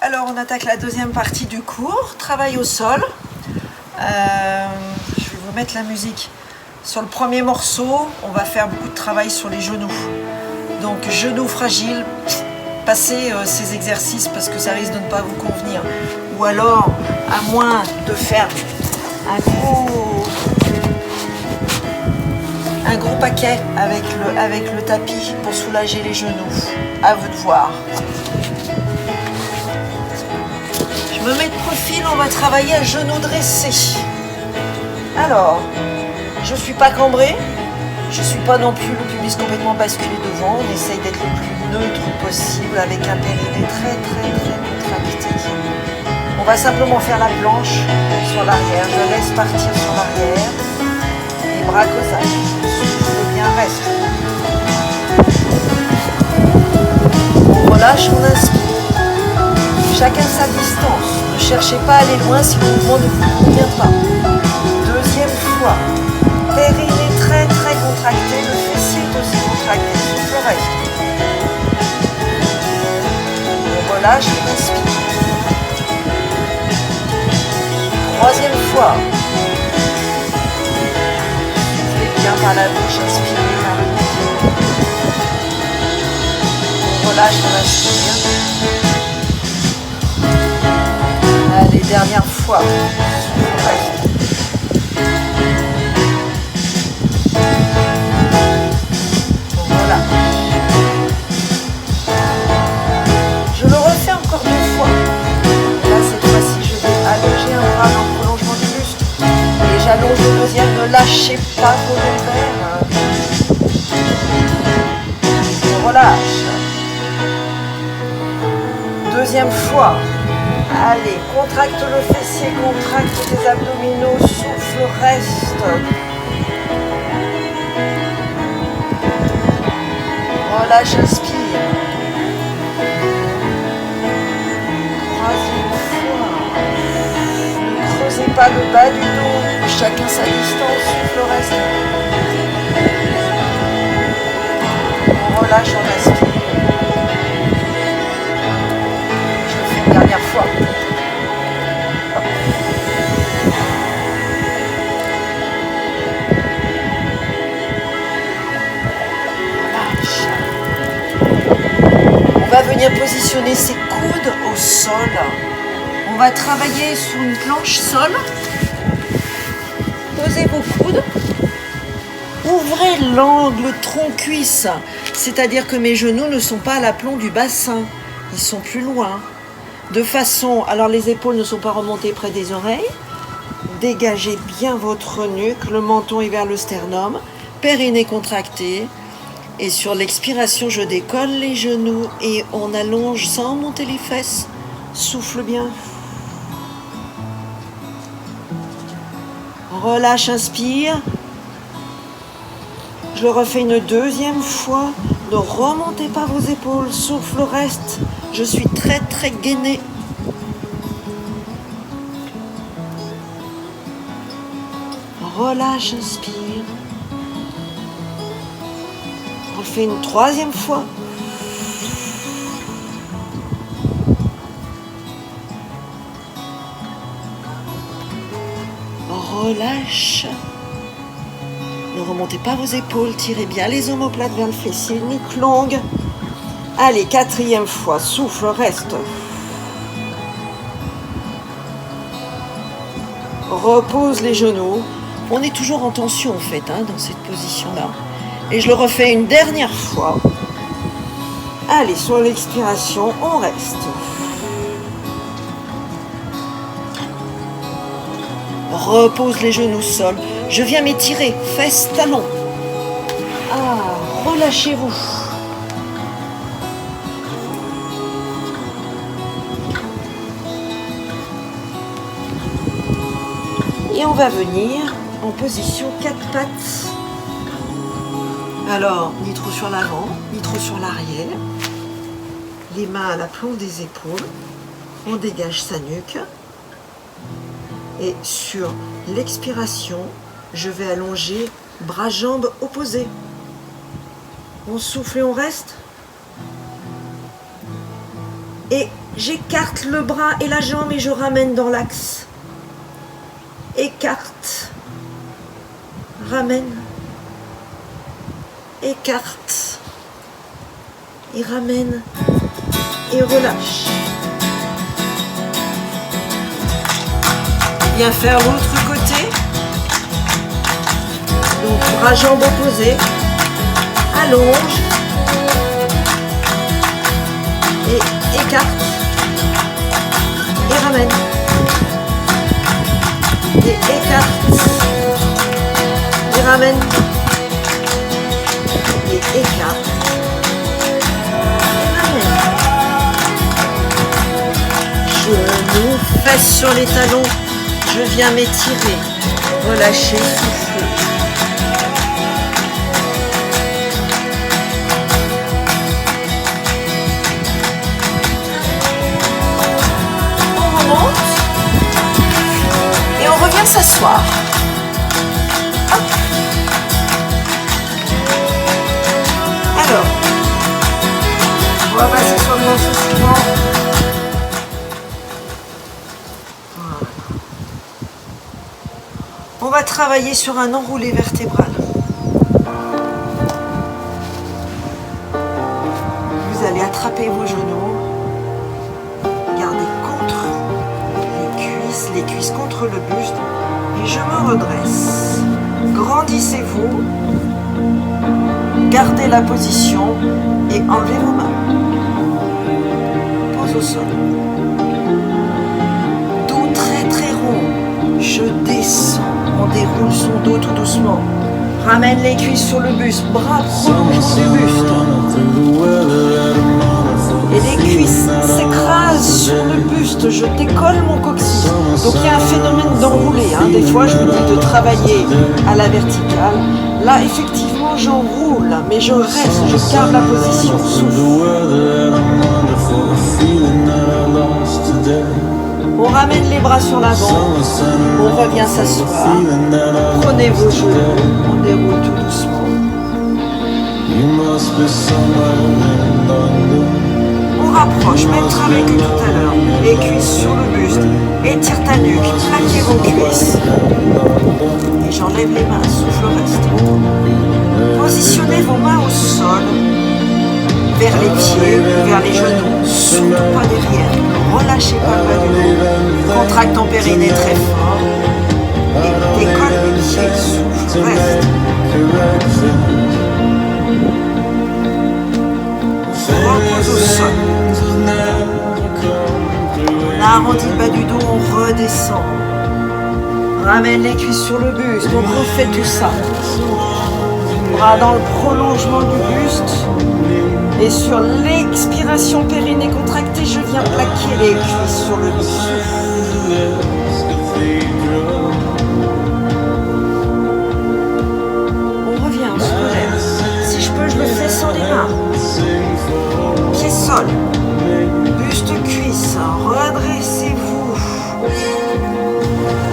Alors on attaque la deuxième partie du cours, travail au sol. Je vais vous mettre la musique. Sur le premier morceau, on va faire beaucoup de travail sur les genoux. Donc genoux fragiles, passez ces exercices parce que ça risque de ne pas vous convenir. Ou alors, à moins de faire un gros paquet avec le tapis pour soulager les genoux. À vous de voir. Je me mets de profil, on va travailler à genoux dressés. Alors, je ne suis pas cambrée, je ne suis pas non plus le pubis complètement basculé devant. On essaye d'être le plus neutre possible avec un périnée très contracté. On va simplement faire la planche sur l'arrière. Je laisse partir sur l'arrière. Les bras cosaques. Souffle bien, reste. On relâche, on inspire. Chacun sa distance. Ne cherchez pas à aller loin si le mouvement ne vous convient pas. Deuxième fois. Périnée très contracté. Le fessier est aussi contracté. Souffle, reste. On relâche, on inspire. Troisième fois. Soufflez bien par la bouche, inspirez par le nez. On relâche, on inspire. Allez, dernière fois. Voilà. Je le refais encore deux fois. Là, cette fois-ci, je vais allonger un bras dans le prolongement du buste. Et j'allonge le deuxième. Ne lâchez pas vos lombaires. On relâche. Deuxième fois. Allez, contracte le fessier, contracte tes abdominaux, souffle, reste. Relâche, inspire. Troisième fois. Ne creusez pas le bas du dos, chacun sa distance, souffle, reste. On relâche, on inspire. Dernière fois. On va venir positionner ses coudes au sol. On va travailler sur une planche sol. Posez vos coudes. Ouvrez l'angle tronc-cuisse. C'est-à-dire que mes genoux ne sont pas à l'aplomb du bassin. Ils sont plus loin. De façon, alors les épaules ne sont pas remontées près des oreilles. Dégagez bien votre nuque, le menton est vers le sternum, périnée contracté. Et sur l'expiration, je décolle les genoux et on allonge sans monter les fesses. Souffle bien. Relâche, inspire. Je le refais une deuxième fois. Ne remontez pas vos épaules, souffle, reste. Je suis très gainée. Relâche, inspire. On le fait une troisième fois. Relâche. Ne remontez pas vos épaules, tirez bien les omoplates vers le fessier, nuque longue. Allez, quatrième fois, souffle, reste. Repose les genoux. On est toujours en tension en fait, dans cette position-là. Et je le refais une dernière fois. Allez, sur l'expiration, on reste. Repose les genoux au sol. Je viens m'étirer, fesses, talons. Relâchez-vous. Et on va venir en position 4 pattes. Alors, ni trop sur l'avant, ni trop sur l'arrière. Les mains à l'aplomb des épaules. On dégage sa nuque. Et sur l'expiration, je vais allonger bras-jambes opposés. On souffle et on reste. Et J'écarte le bras et la jambe et je ramène dans l'axe. Écarte. Ramène. Écarte. Et ramène. Et relâche. Viens faire l'autre côté. Donc, bras jambes opposés. Allonge. Et écarte. Et ramène. Et écarte. Et ramène. Et écarte. Et ramène. Genoux, fesses sur les talons. Je viens m'étirer. Relâcher, souffler. Et on revient s'asseoir. Alors, on va passer sur le morceau suivant. Voilà. On va travailler sur un enroulé vertébral. Vous allez attraper vos genoux. Les cuisses contre le buste et je me redresse. Grandissez-vous, gardez la position et enlevez vos mains. Pose au sol. Dos très très rond. Je descends. On déroule son dos tout doucement. Ramène les cuisses sur le buste. Bras prolongement du buste. Et les cuisses s'écrasent sur le buste, je décolle mon coccyx. Donc il y a un phénomène d'enroulé. Des fois, je vous dis de travailler à la verticale. Là, effectivement, j'enroule, mais je reste, je garde la position. Souffle. On ramène les bras sur l'avant. On revient s'asseoir. Prenez vos genoux. On déroule tout doucement. On rapproche, même travail que tout à l'heure. Les cuisses sur le buste. Étire ta nuque, plaquez vos cuisses. Et j'enlève les mains, souffle reste. Positionnez vos mains au sol, vers les pieds, vers les genoux, surtout pas derrière. Ne relâchez pas le bas du dos. Contracte ton périnée très fort. Et décolle les pieds, souffle reste. Repose au sol. On arrondit le bas du dos, on redescend. Ramène les cuisses sur le buste, on refait tout ça. Bras dans le prolongement du buste. Et sur l'expiration périnée contractée, je viens plaquer les cuisses sur le buste. On revient, on se relève. Si je peux, je le fais sans les mains. Pied sol, buste cuisse, redressez-vous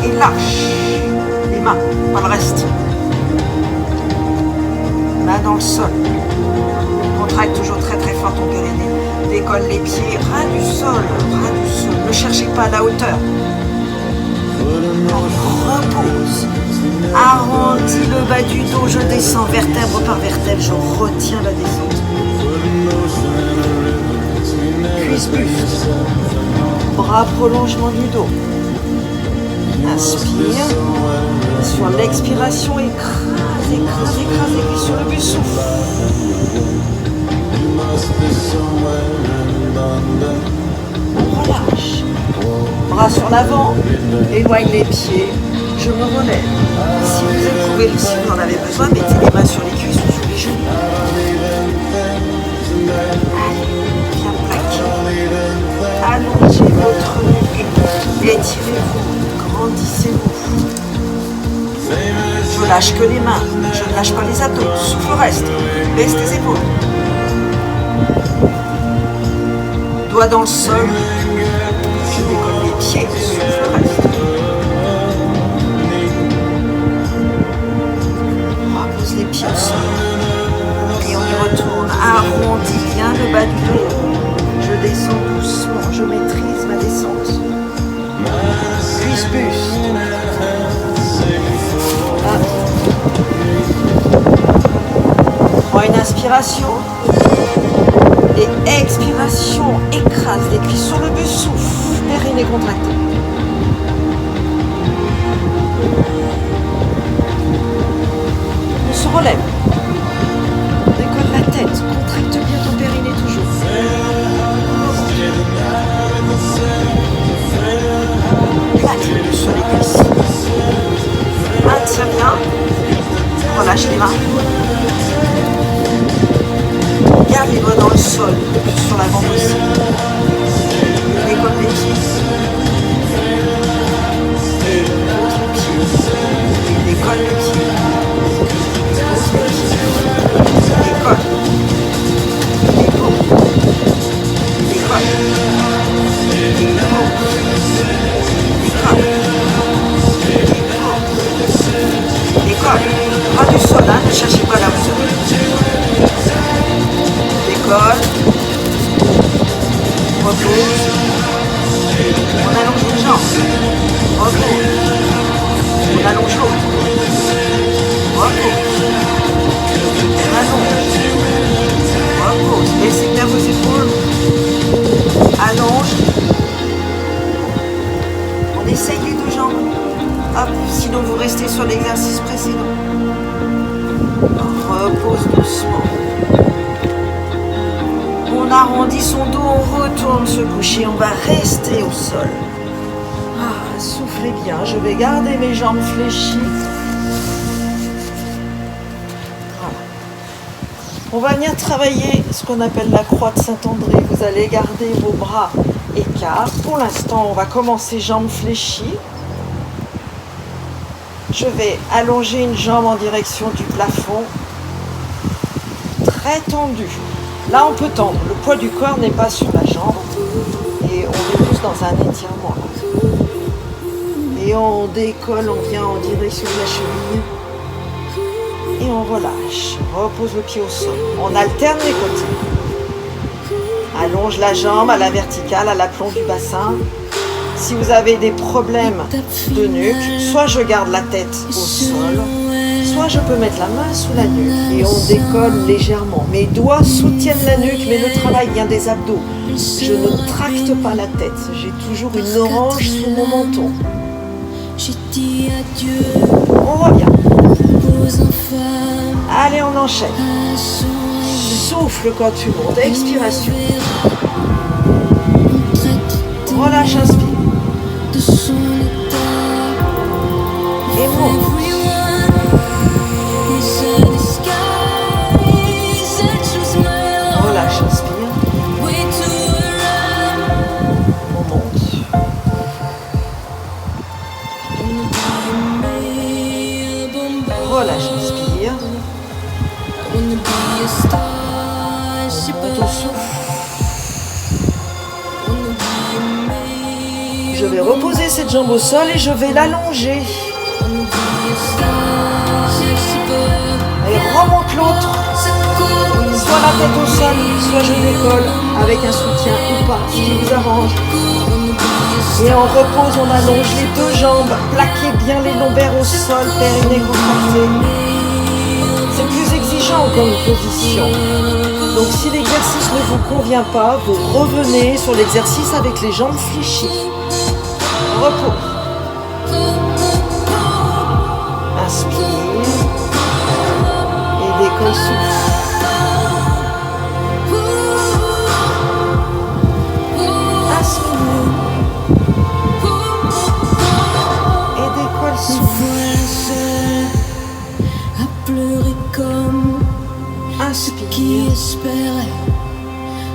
et lâche les mains, pas le reste. Main dans le sol, contracte toujours très très fort ton périnée, décolle les pieds, ras du sol, ne cherchez pas la hauteur. Repose, arrondis le bas du dos, je descends vertèbre par vertèbre, je retiens la descente. Cuisse buste, bras prolongement du dos. Inspire, sur l'expiration, écrase les cuisses sur le buste, souffle. On relâche. Bras sur l'avant, éloigne les pieds, je me relève. Si vous en avez besoin, mettez les mains sur les cuisses ou sur les genoux. Bien plaqué. Allongez votre nuque. Étirez-vous. Grandissez-vous. Je lâche que les mains. Je ne lâche pas les abdos. Souffle reste. Baisse tes épaules. Doigts dans le sol. Je décolle les pieds. Souffle reste. Repose les pieds au sol. Et on y retourne. Arrondis bien le bas du dos. Je descends doucement. Je mets Inspiration. Et expiration. Écrase les cuisses sur le but. Souffle. Périnée contracté. On se relève. Décolle la tête. Contracte bien ton périnée toujours. Plaque sur les cuisses. Maintiens bien. Relâche les mains. Garde les doigts dans le sol, le plus sur l'avant possible. Décolle les pieds. Pose les pieds. Décolle les pieds. Pose les pieds. Décolle. Décolle. Décolle. Décolle. Décolle. Pas du sol, hein, ne cherchez pas la hauteur. Décolle. Repose. On allonge une jambe. Repose. On allonge l'autre. Repose. On allonge. Repose. Laissez bien vos épaules. Allonge. On essaye les deux jambes. Hop, sinon vous restez sur l'exercice précédent. Repose doucement. On arrondit son dos, on retourne se coucher, on va rester au sol. Ah, soufflez bien, je vais garder mes jambes fléchies. Voilà. On va venir travailler ce qu'on appelle la croix de Saint-André. Vous allez garder vos bras écarts. Pour l'instant, on va commencer jambes fléchies. Je vais allonger une jambe en direction du plafond. Très tendu. Là, on peut tendre. Le poids du corps n'est pas sur la jambe. Et on est plus dans un étirement. Et on décolle, on vient en direction de la cheville. Et on relâche. Repose le pied au sol. On alterne les côtés. Allonge la jambe à la verticale, à l'aplomb du bassin. Si vous avez des problèmes de nuque, soit je garde la tête au sol, soit je peux mettre la main sous la nuque et on décolle légèrement. Mes doigts soutiennent la nuque, mais le travail vient des abdos. Je ne tracte pas la tête. J'ai toujours une orange sous mon menton. On revient. Allez, on enchaîne. Souffle quand tu montes. Expiration. Relâche, inspire. Et monte. Relâche, inspire. On monte. Relâche, inspire. On monte au souffle. Je vais reposer cette jambe au sol et je vais l'allonger. Et remonte l'autre. Soit la tête au sol, soit je décolle avec un soutien ou pas, ce qui vous arrange. Et on repose, on allonge les deux jambes. Plaquez bien les lombaires au sol, périnée contracté. C'est plus exigeant comme position. Donc si l'exercice ne vous convient pas, vous revenez sur l'exercice avec les jambes fléchies. Repos. Inspire. Et décolle souffle. Inspire. Et décolle souffle. À pleurer comme inspire. Qui espérait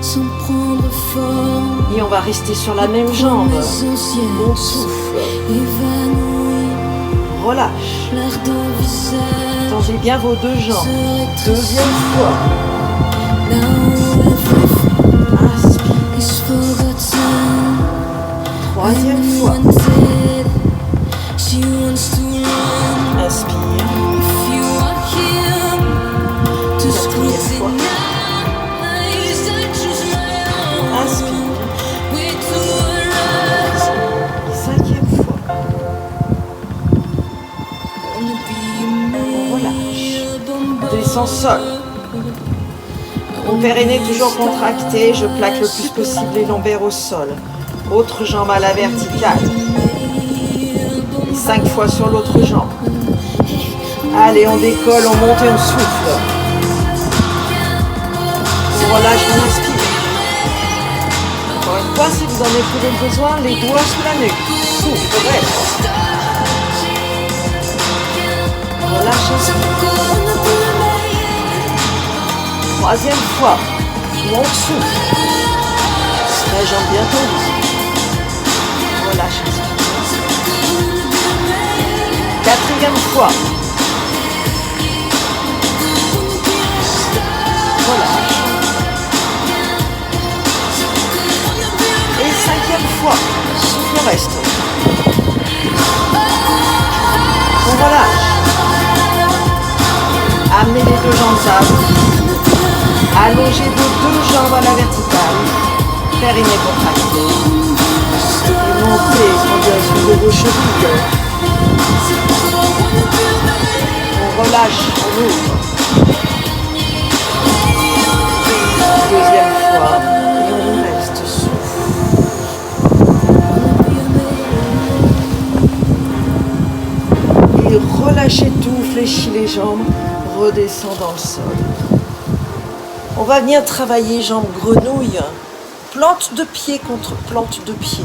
sans prendre forme. Et on va rester sur la même jambe. On souffle. Relâche. Tendez bien vos deux jambes. Deuxième fois. Inspire. Troisième fois. Inspire. Quatrième fois. Inspire. Cinquième fois. On relâche. Descends sol. Mon périnée toujours contracté, je plaque le plus possible les lombaires au sol. Autre jambe à la verticale. Et 5 fois sur l'autre jambe. Allez, on décolle, on monte et on souffle. On relâche, on inspire. Encore une fois, si vous en éprouvez le besoin, les doigts sous la nuque. Souffle, reste. Relâche, inspire. Troisième fois, monte, souffle. La jambe bien tendue. Relâche, inspire. Quatrième fois. Relâche. Et cinquième fois, souffle, reste. On relâche. Amenez les deux jambes à vous. Allongez vos deux jambes à la verticale. Périnée contracté. Et montez en direction de vos chevilles. On relâche, on ouvre. Deuxième fois. Et on reste souffle. Et relâchez tout, fléchis les jambes, redescends dans le sol. On va venir travailler jambes grenouilles, plante de pied contre plante de pied.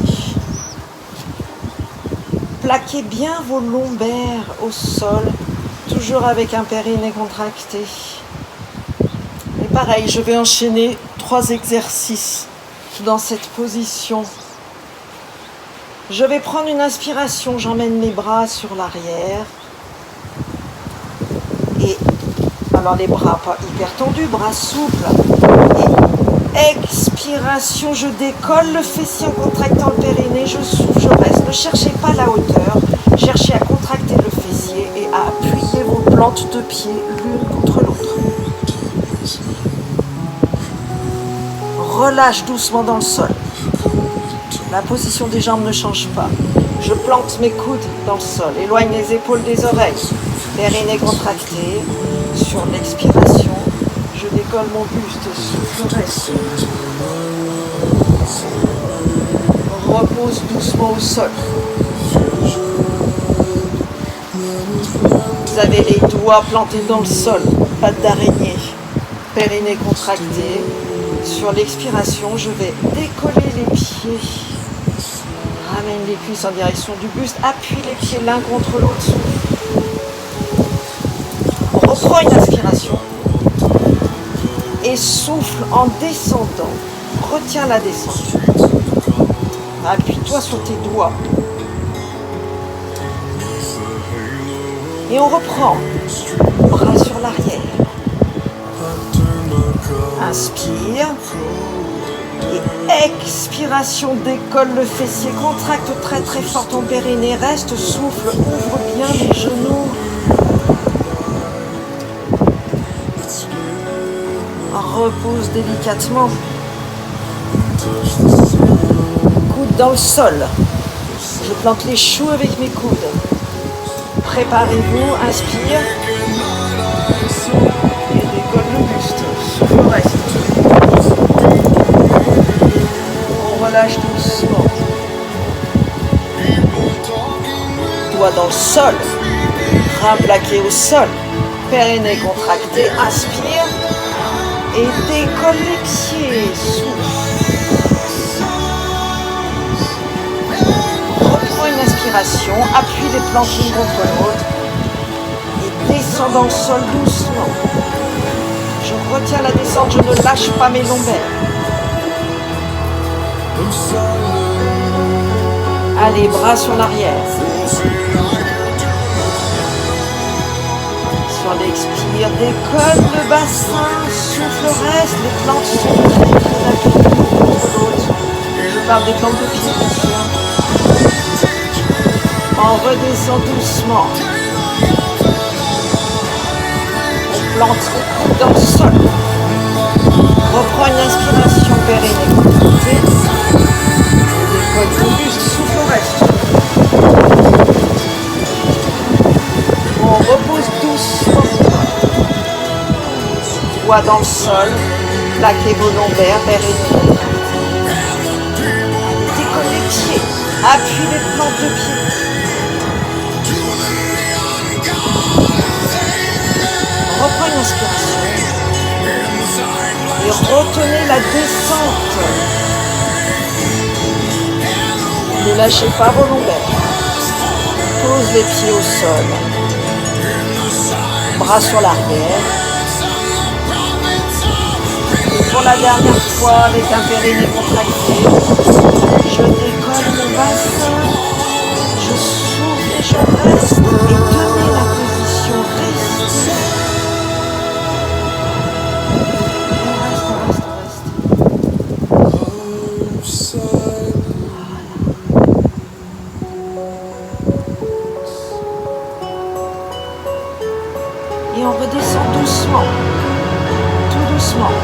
Plaquez bien vos lombaires au sol, toujours avec un périnée contracté. Et pareil, je vais enchaîner 3 exercices dans cette position. Je vais prendre une inspiration, j'emmène mes bras sur l'arrière. Et alors les bras pas hyper tendus, bras souples. Et expiration, je décolle le fessier en contractant le périnée, je souffle, je reste. Ne cherchez pas la hauteur, cherchez à contracter le fessier et à appuyer vos plantes de pied l'une contre l'autre. Relâche doucement dans le sol. La position des jambes ne change pas. Je plante mes coudes dans le sol, éloigne les épaules des oreilles. Périnée contracté. Sur l'expiration, je décolle mon buste, souffle, reste. Repose doucement au sol. Vous avez les doigts plantés dans le sol, pattes d'araignée. Périnée contracté. Sur l'expiration, je vais décoller les pieds. Ramène les cuisses en direction du buste. Appuie les pieds l'un contre l'autre. On reprend une inspiration. Et souffle en descendant. Retiens la descente. Appuie-toi sur tes doigts. Et on reprend. Bras sur l'arrière. Inspire. Et expiration, décolle le fessier. Contracte très très fort ton périnée. Reste, souffle, ouvre bien les genoux. Repose délicatement. Coude dans le sol. Je plante les choux avec mes coudes. Préparez-vous, inspire. Et décolle le buste. Souffle, reste. On relâche doucement. Doigts dans le sol. Bras plaqués au sol. Périnée contracté. Inspire. Et décolle les pieds, souffle. Reprends une inspiration, appuie les plantes l'une contre l'autre et descends dans le sol doucement. Je retiens la descente, je ne lâche pas mes lombaires. Allez, bras sur l'arrière. Sur l'expire, décolle le bassin, souffle, reste, les plantes sont très très appuiées contre l'autre. Je parle des plantes de pied, bien sûr. On redescend doucement. On plante les coudes dans le sol. Reprends une inspiration, périnée contractée. Décolle ton buste, souffle, reste. On repose doucement. Doigts dans le sol. Plaquez vos lombaires, périnée. Décollez les pieds. Appuyez les plantes de pied. Reprenez l'inspiration. Et retenez la descente. Ne lâchez pas vos lombaires. Pose les pieds au sol. Bras sur l'arrière. Et pour la dernière fois, avec un périnée contracté, je décolle mon bassin. Je souffle et je reste. Et tenez la position. Restez. Et on redescend doucement, tout doucement.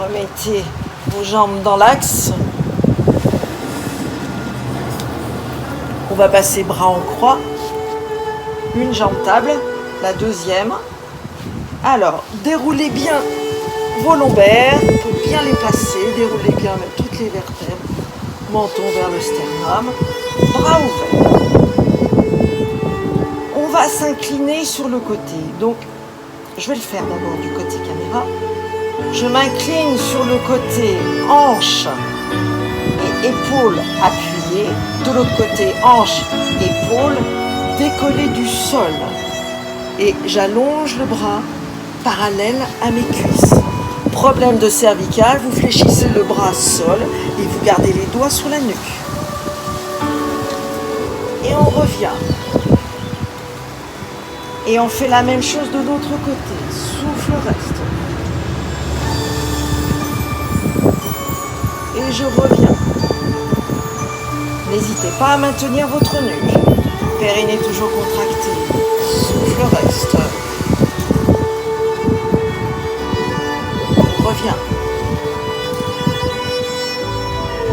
Remettez vos jambes dans l'axe. On va passer bras en croix. Une jambe table, la deuxième. Alors, déroulez bien vos lombaires pour bien les placer. Déroulez bien même toutes les vertèbres. Menton vers le sternum. Bras ouverts. On va s'incliner sur le côté. Donc, je vais le faire d'abord du côté caméra. Je m'incline sur le côté hanche et épaules appuyées. De l'autre côté, hanche, épaules décollées du sol. Et j'allonge le bras parallèle à mes cuisses. Problème de cervicale, vous fléchissez le bras sol et vous gardez les doigts sur la nuque. Et on revient. Et on fait la même chose de l'autre côté. Souffle, reste. Et je reviens. N'hésitez pas à maintenir votre nuque. Périnée toujours contracté. Souffle, reste. On revient.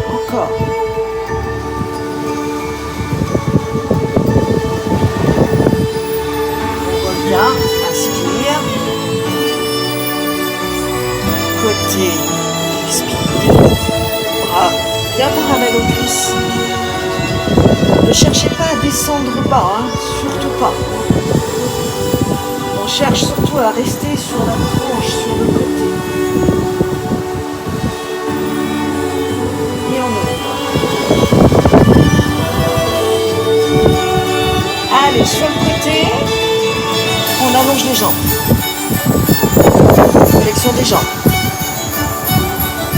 Encore. On revient. Inspire. Côté. Expire. Bras bien parallèle aux cuisses. Ne cherchez pas à descendre bas, hein, surtout pas. On cherche surtout à rester sur la tranche, sur le côté. Et on ouvre. Allez, sur le côté, on allonge les jambes. Flexion des jambes.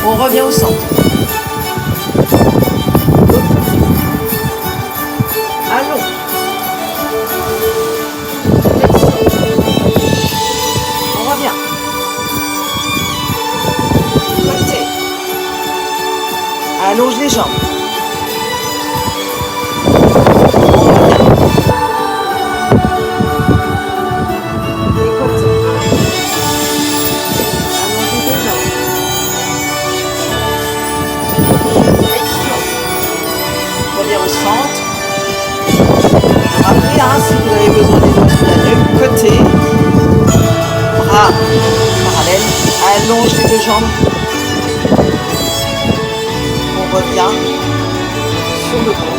On revient au centre. Allons. On revient. Côté. Allonge les jambes. On revient. Et côté. Allongez les jambes. Flexion. Reviens au centre. Rappelez, hein, si vous avez besoin des doigts sur la nuque, côté, bras parallèles, allonge les deux jambes. On revient sur le dos.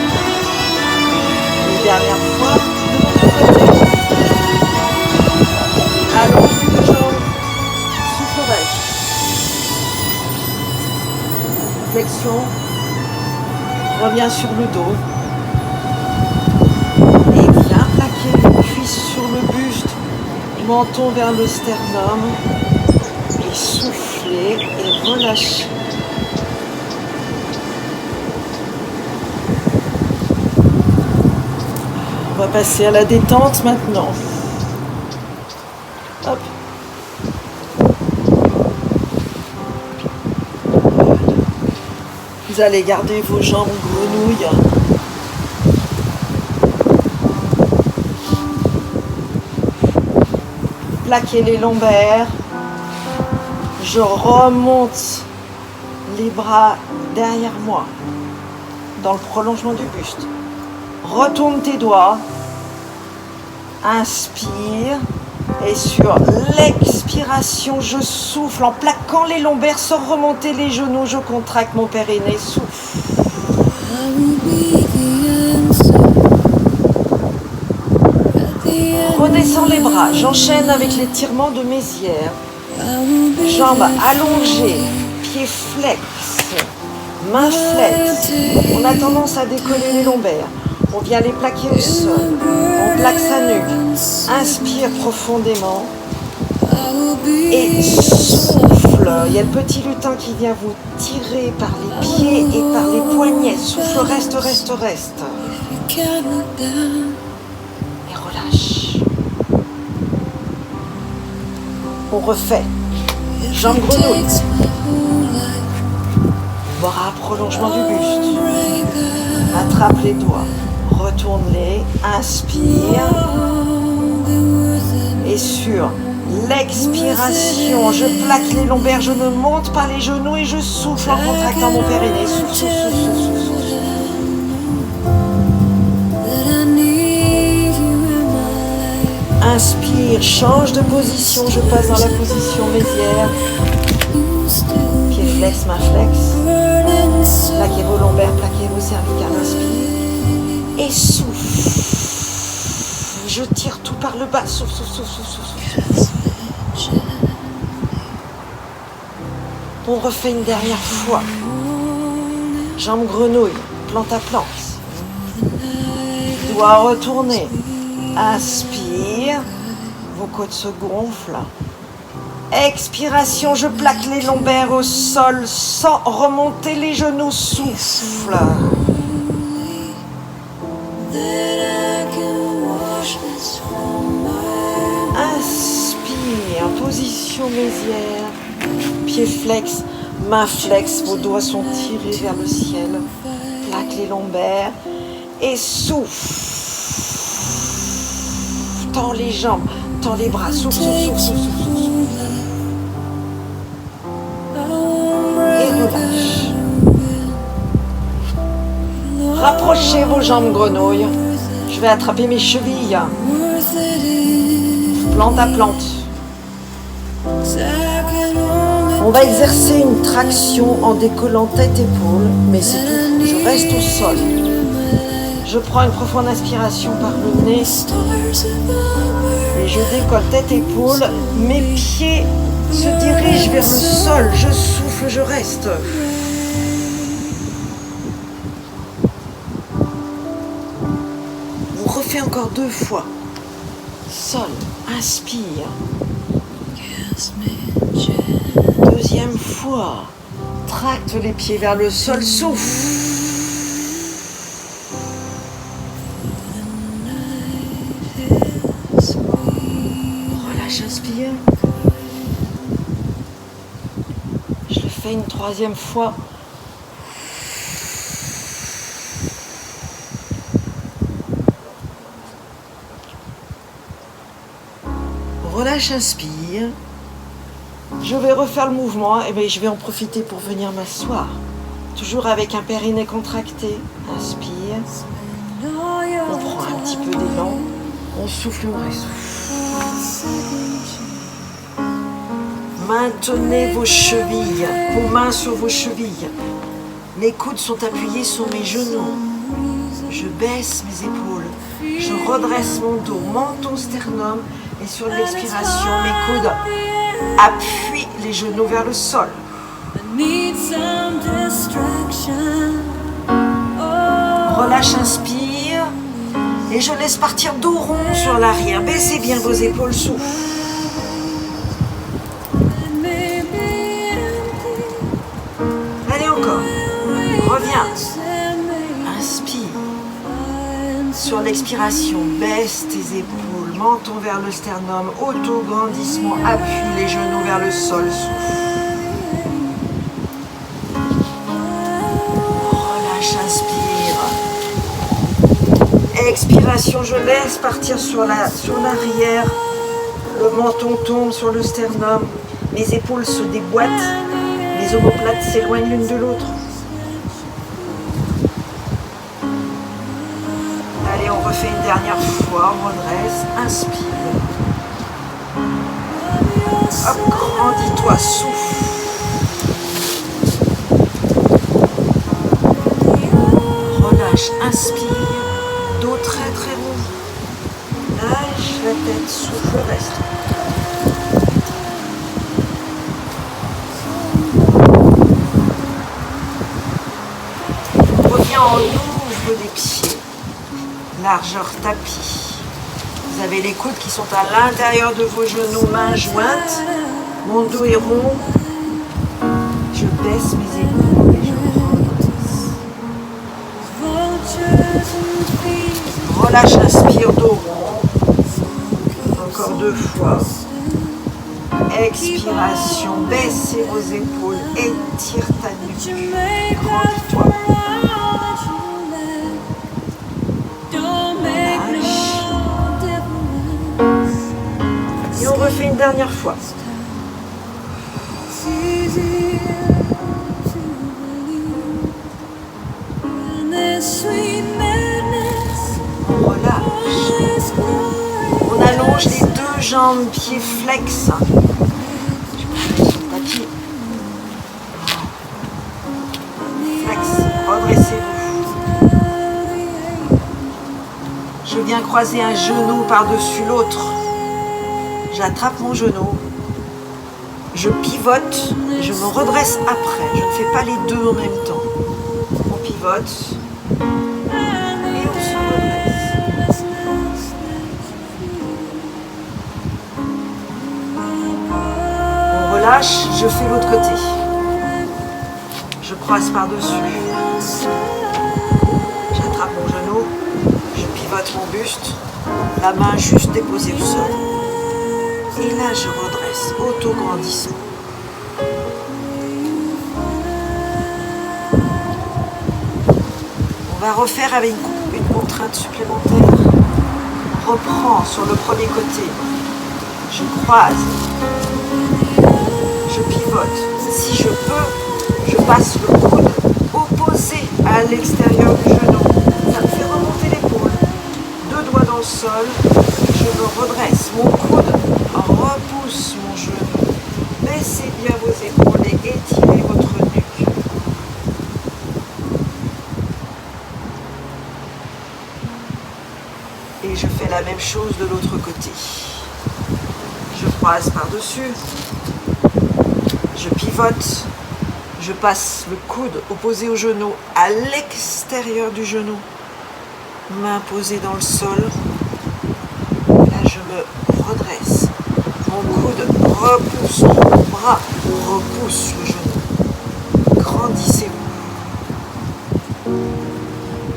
Une dernière fois, de l'autre côté. Allonge les deux jambes. Souffle, reste. Flexion. Reviens sur le dos. Cuisse sur le buste, menton vers le sternum et soufflez et relâchez. On va passer à la détente maintenant. Hop. Vous allez garder vos jambes grenouilles. Plaquez les lombaires. Je remonte les bras derrière moi, dans le prolongement du buste. Retourne tes doigts. Inspire. Et sur l'expiration, je souffle en plaquant les lombaires sans remonter les genoux. Je contracte mon périnée. Souffle. Redescends les bras. J'enchaîne avec l'étirement de mes ières. Jambes allongées. Pieds flex. Mains flex. On a tendance à décoller les lombaires. On vient les plaquer au sol. On plaque sa nuque. Inspire profondément. Et souffle. Il y a le petit lutin qui vient vous tirer par les pieds et par les poignets. Souffle, reste, reste, reste. Et relâche. On refait. Jambes grenouilles. Bras prolongement du buste. Attrape les doigts. Retourne-les. Inspire. Et sur l'expiration, je plaque les lombaires, je ne monte pas les genoux et je souffle en contractant mon périnée. Souffle, souffle, souffle, souffle, souffle. Inspire, change de position, je passe dans la position mésière. Pied flex, main flex. Plaquez vos lombaires, plaquez vos cervicales, inspire. Et souffle. Je tire tout par le bas, souffle, souffle, souffle, souffle, souffle. On refait une dernière fois. Jambes grenouilles, plante à plante. Doigts retournés. Inspire. Vos côtes se gonflent. Expiration, je plaque les lombaires au sol sans remonter les genoux. Souffle. Inspire, position mésière. Pieds flex, mains flex, vos doigts sont tirés vers le ciel. Plaque les lombaires et souffle. Tends les jambes, tends les bras, souffle, souffle, souffle, souffle, souffle, souffle. Et relâche. Rapprochez vos jambes grenouilles. Je vais attraper mes chevilles. Plante à plante. On va exercer une traction en décollant tête-épaule, mais c'est tout. Je reste au sol. Je prends une profonde inspiration par le nez. Et je décolle tête-épaule. Mes pieds se dirigent vers le sol. Je souffle, je reste. On refait encore 2 fois. Sol, inspire. Deuxième fois. Tracte les pieds vers le sol, souffle. Relâche, inspire. Je le fais une 3e fois. Relâche, inspire. Je vais refaire le mouvement et bien je vais en profiter pour venir m'asseoir. Toujours avec un périnée contracté. Inspire. On prend un petit peu d'élan. On souffle, on ressouffle. Maintenez vos chevilles, vos mains sur vos chevilles. Mes coudes sont appuyés sur mes genoux. Je baisse mes épaules. Je redresse mon dos, menton, sternum. Et sur l'expiration, mes coudes appuient les genoux vers le sol. Relâche, inspire. Et je laisse partir dos rond sur l'arrière. Baissez bien vos épaules, souffle. Allez encore. Reviens. Inspire. Sur l'expiration, baisse tes épaules, menton vers le sternum, auto-grandissement, appuie les genoux vers le sol, souffle. Relâche, inspire. Expiration, je laisse partir sur l'arrière, le menton tombe sur le sternum, mes épaules se déboîtent, mes omoplates s'éloignent l'une de l'autre. Et on refait une dernière fois, on redresse, inspire. Hop, grandis-toi, souffle. Relâche, inspire, dos très très rond. Lâche la tête, souffle, reste. On revient en ouvre des pieds. Largeur tapis. Vous avez les coudes qui sont à l'intérieur de vos genoux, mains jointes. Mon dos est rond. Je baisse mes épaules et je redresse. Relâche, inspire, dos rond. Encore 2 fois. Expiration, baissez vos épaules, étire ta nuque. Grandis-toi. Et on refait une dernière fois. On relâche. On allonge les 2 jambes, pieds flex. Flex, redressez-vous. Je viens croiser un genou par-dessus l'autre. J'attrape mon genou, je pivote, je me redresse après. Je ne fais pas les 2 en même temps. On pivote et on se redresse. On relâche, je fais l'autre côté. Je croise par-dessus. J'attrape mon genou, je pivote mon buste, la main juste déposée au sol. Et là, je redresse, auto-grandissement. On va refaire avec une contrainte supplémentaire. On reprend sur le premier côté. Je croise. Je pivote. Si je peux, je passe le coude opposé à l'extérieur du genou. Ça me fait remonter l'épaule. 2 doigts dans le sol. Je me redresse. Mon coude repousse mon genou. Baissez bien vos épaules et étirez votre nuque. Et je fais la même chose de l'autre côté. Je croise par-dessus. Je pivote. Je passe le coude opposé au genou à l'extérieur du genou. Main posée dans le sol. Là, je me redresse. Mon coude repousse, mon bras repousse le genou. Grandissez-vous.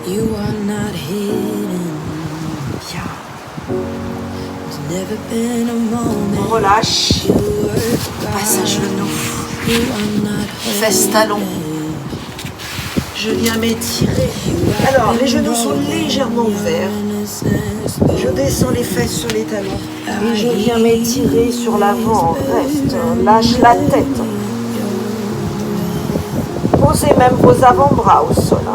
You are not hidden. Bien. On relâche. Passe à genoux. Fesses talons. Je viens m'étirer. Alors, les genoux sont légèrement ouverts. Je descends les fesses sur les talons. Et je viens m'étirer sur l'avant. Reste. Lâche la tête. Posez même vos avant-bras au sol.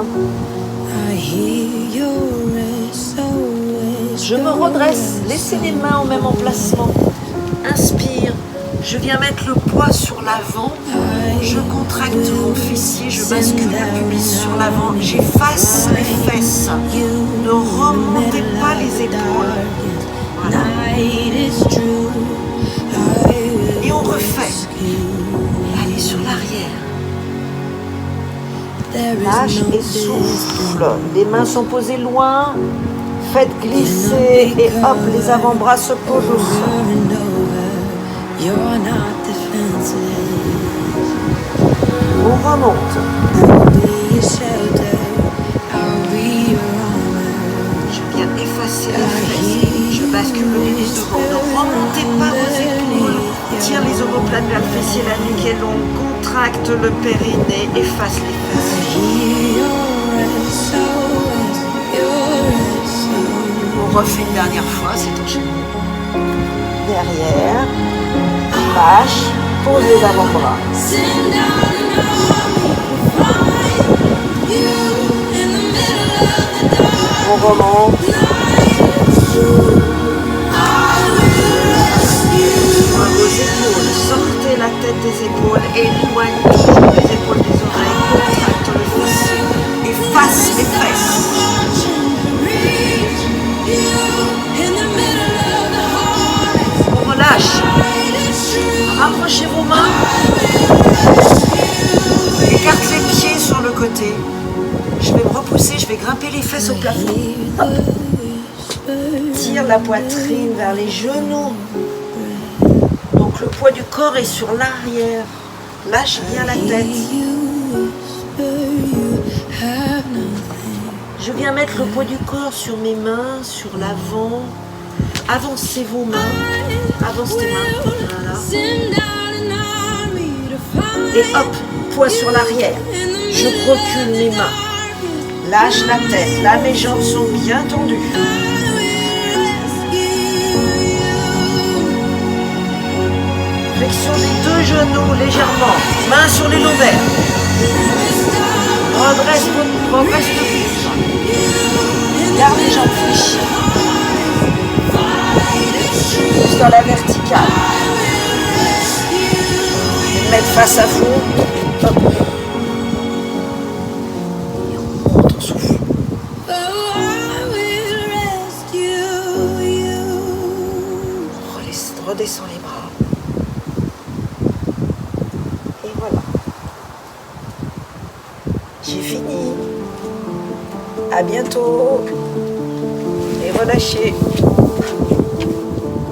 Je me redresse. Laissez les mains au même emplacement. Inspire. Je viens mettre le poids sur l'avant. Je contracte mon fessier. Je bascule le pubis sur l'avant. J'efface les fesses. Ne remontez pas les épaules. Voilà. Et on refait. Allez sur l'arrière. Lâche et souffle. Les mains sont posées loin. Faites glisser et hop, les avant-bras se posent au sol. On remonte. Je viens effacer les fesses. Je bascule le pubis devant. Ne remontez pas vos épaules. Tire les omoplates vers le fessier, la nuque est longue. Contracte le périnée. Efface les fesses. On refait une dernière fois, c'est enchaîné. Derrière, lâche, pose les avant-bras. On remonte. Sur vos épaules, sortez la tête des épaules, éloigne toujours les épaules des oreilles, contracte le fessier, efface les fesses. On relâche. Rapprochez vos mains. Écarte les pieds sur le côté. Je vais me repousser, je vais grimper les fesses au plafond. Hop. Tire la poitrine vers les genoux. Donc le poids du corps est sur l'arrière. Lâche bien la tête. Je viens mettre le poids du corps sur mes mains, sur l'avant. Avancez vos mains. Avance tes mains. Voilà. Et hop, poids sur l'arrière. Je recule mes mains. Lâche la tête. Là, mes jambes sont bien tendues. Flexion des deux genoux légèrement. Mains sur les lombaires. Redresse le buste. Garde les jambes fléchies. Juste dans la verticale. Et mettre face à vous. Hop. Et on monte, on souffle. Redescends les bras. Et voilà. J'ai fini. À bientôt. Et relâchez.